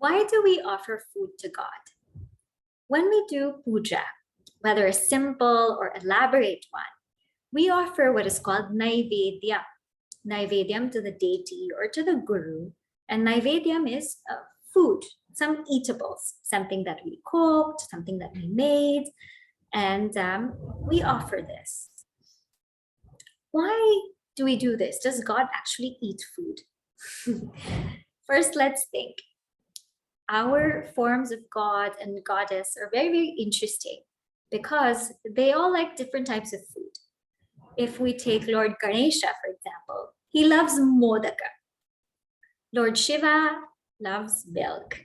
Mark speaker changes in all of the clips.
Speaker 1: Why do we offer food to God? When we do puja, whether a simple or elaborate one, we offer what is called naivedyam. Naivedyam to the deity or to the guru. And naivedyam is food, some eatables, something that we cooked, something that we made, and we offer this. Why do we do this? Does God actually eat food? First, let's think. Our forms of God and Goddess are very, very interesting because they all like different types of food. If we take Lord Ganesha, for example, he loves modaka. Lord Shiva loves milk.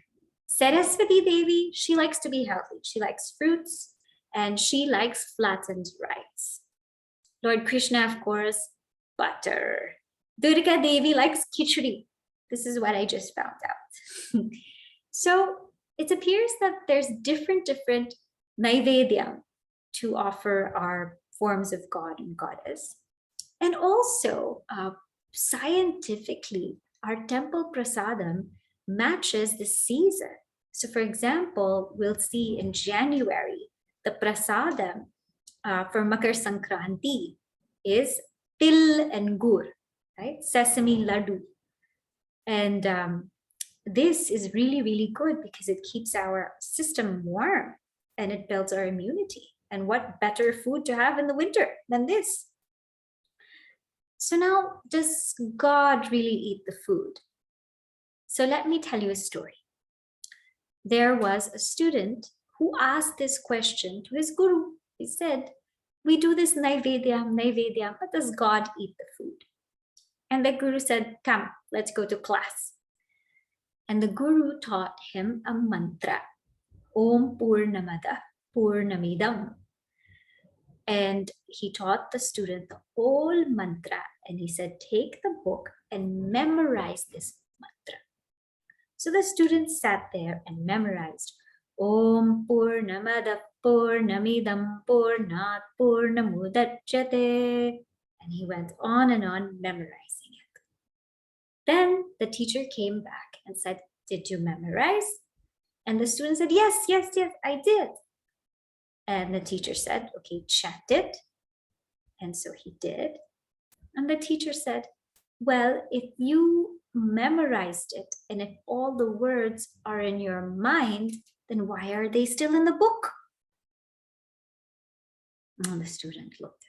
Speaker 1: Saraswati Devi, she likes to be healthy. She likes fruits and she likes flattened rice. Lord Krishna, of course, butter. Durga Devi likes khichdi. This is what I just found out. So it appears that there's different naivedyam to offer our forms of God and Goddess. And also, scientifically, our temple prasadam matches the season. So for example, we'll see in January, the prasadam for Makar Sankranti is til and gur, right? Sesame laddu. And this is really, really good because it keeps our system warm and it builds our immunity. And what better food to have in the winter than this? So now, does God really eat the food? So let me tell you a story. There was a student who asked this question to his guru. He said, we do this naivedyam, but does God eat the food? And the guru said, come, let's go to class. And the guru taught him a mantra, Om Purnamada Purnamidam. And he taught the student the whole mantra. And he said, take the book and memorize this mantra. So the student sat there and memorized Om Purnamada Purnamidam Purnat Purnamudachyate. And he went on and on memorizing it. Then the teacher came back and said, did you memorize? And the student said, yes, I did. And the teacher said, okay, chant it. And so he did. And the teacher said, well, if you memorized it and if all the words are in your mind, then why are they still in the book? And the student looked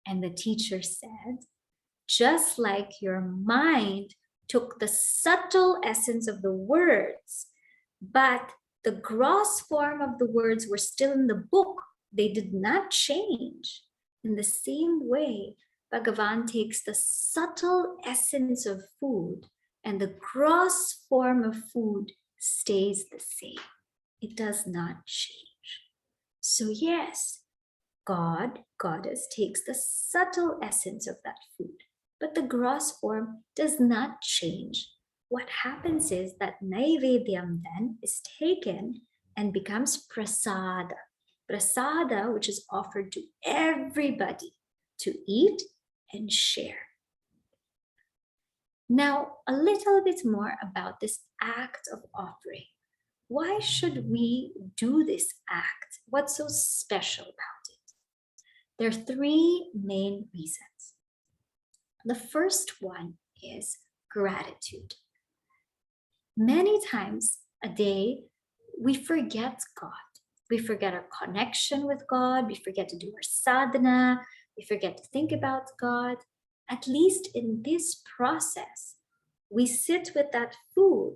Speaker 1: at him. And the teacher said, just like your mind took the subtle essence of the words, but the gross form of the words were still in the book, they did not change. In the same way, Bhagavan takes the subtle essence of food and the gross form of food stays the same. It does not change. So yes, God, Goddess, takes the subtle essence of that food, but the gross form does not change. What happens is that naivedyam then is taken and becomes prasada. Prasada, which is offered to everybody to eat and share. Now, a little bit more about this act of offering. Why should we do this act? What's so special about it? There are three main reasons. The first one is gratitude. Many times a day, we forget God. We forget our connection with God. We forget to do our sadhana. We forget to think about God. At least in this process, we sit with that food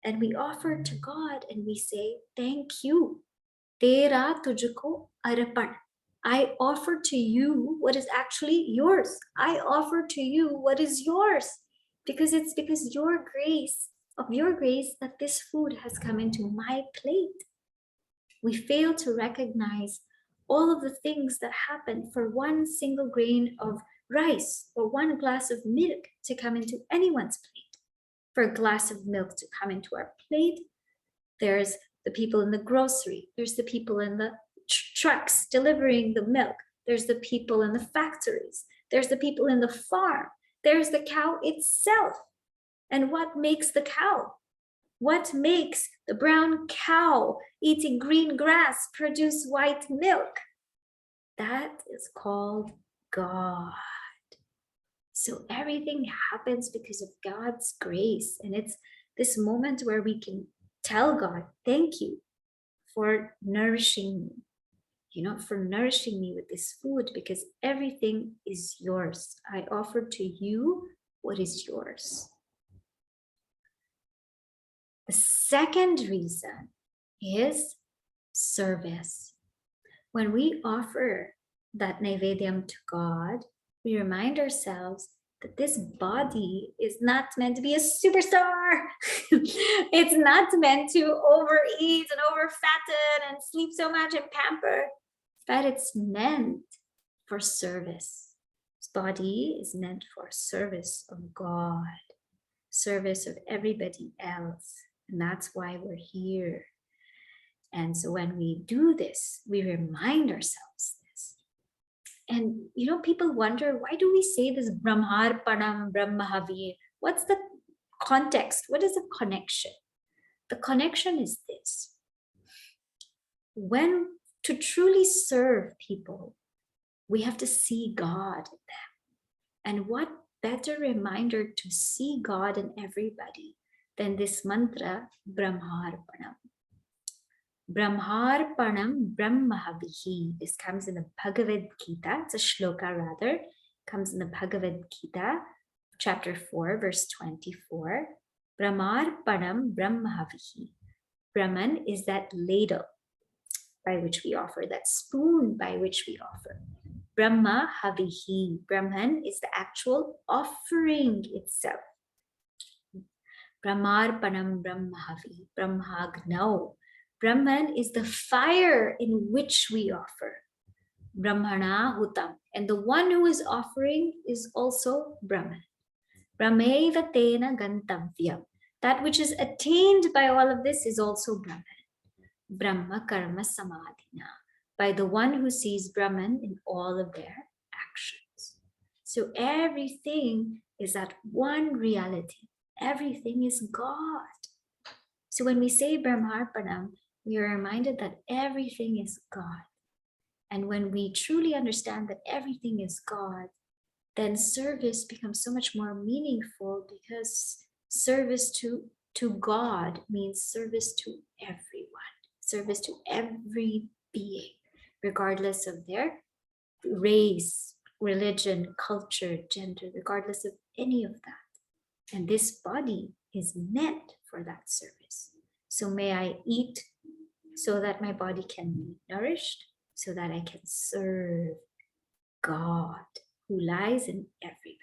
Speaker 1: and we offer to God and we say, thank you. Tera tujhko arpan. I offer to you what is actually yours. I offer to you what is yours. Because it's because your grace, of your grace, that this food has come into my plate. We fail to recognize all of the things that happen for one single grain of rice or one glass of milk to come into anyone's plate. For a glass of milk to come into our plate, there's the people in the grocery, there's the people in the trucks delivering the milk, there's the people in the factories, there's the people in the farm, there's the cow itself. And what makes the cow? What makes the brown cow eating green grass produce white milk? That is called God. So everything happens because of God's grace. And it's this moment where we can tell God, thank you for nourishing me, for nourishing me with this food, because everything is yours. I offer to you what is yours. The second reason is service. When we offer that Naivedyam to God, we remind ourselves that this body is not meant to be a superstar. It's not meant to overeat and overfatten and sleep so much and pamper, but it's meant for service. This body is meant for service of God, service of everybody else. And that's why we're here. And so when we do this, we remind ourselves this. And people wonder, why do we say this Brahmarpanam, Brahmahavir? What's the context? What is the connection? The connection is this. When to truly serve people, we have to see God in them. And what better reminder to see God in everybody than this mantra, Brahmarpanam. Brahmarpanam Brahmahavihi. This comes in the Bhagavad Gita. It's a shloka rather. It comes in the Bhagavad Gita, chapter 4, verse 24. Brahmarpanam Brahmahavihi. Brahman is that ladle by which we offer, that spoon by which we offer. Brahma Havihi. Brahman is the actual offering itself. Brahmarpanam Brahmahavi. Brahmagnau. Brahman is the fire in which we offer. Brahmana Hutam. And the one who is offering is also Brahman. Brahmeva Tena Gantavyam. That which is attained by all of this is also Brahman. Brahma Karma Samadhina. By the one who sees Brahman in all of their actions. So everything is that one reality. Everything is God. So when we say Brahmarpanam, we are reminded that everything is God. And when we truly understand that everything is God, then service becomes so much more meaningful, because service to God means service to everyone, service to every being, regardless of their race, religion, culture, gender, regardless of any of that. And this body is meant for that service. So may I eat so that my body can be nourished, so that I can serve God who lies in everybody.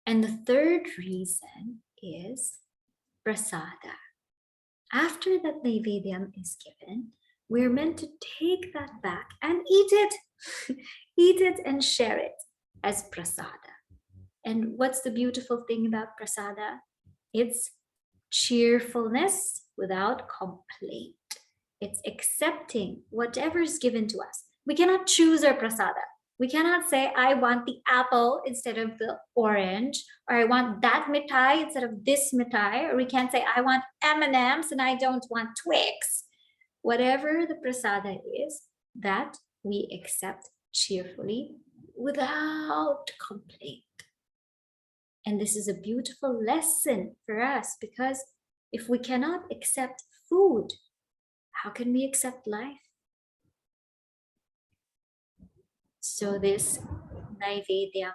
Speaker 1: And the third reason is prasada. After that Naivedyam is given, we're meant to take that back and eat it. Eat it and share it as prasada. And what's the beautiful thing about prasada? It's cheerfulness without complaint. It's accepting whatever is given to us. We cannot choose our prasada. We cannot say, I want the apple instead of the orange, or I want that mithai instead of this mithai, or we can't say, I want M&Ms and I don't want Twix. Whatever the prasada is, that we accept cheerfully without complaint. And this is a beautiful lesson for us, because if we cannot accept food, how can we accept life? So this Naivedya,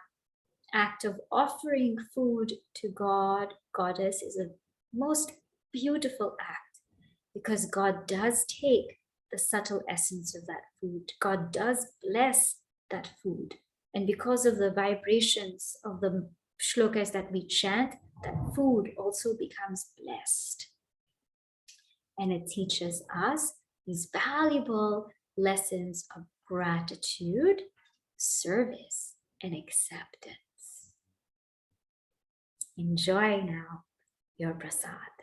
Speaker 1: act of offering food to God, Goddess, is a most beautiful act, because God does take the subtle essence of that food. God does bless that food. And because of the vibrations of the shlokas that we chant, that food also becomes blessed. And it teaches us these valuable lessons of gratitude, service, and acceptance. Enjoy now your prasad.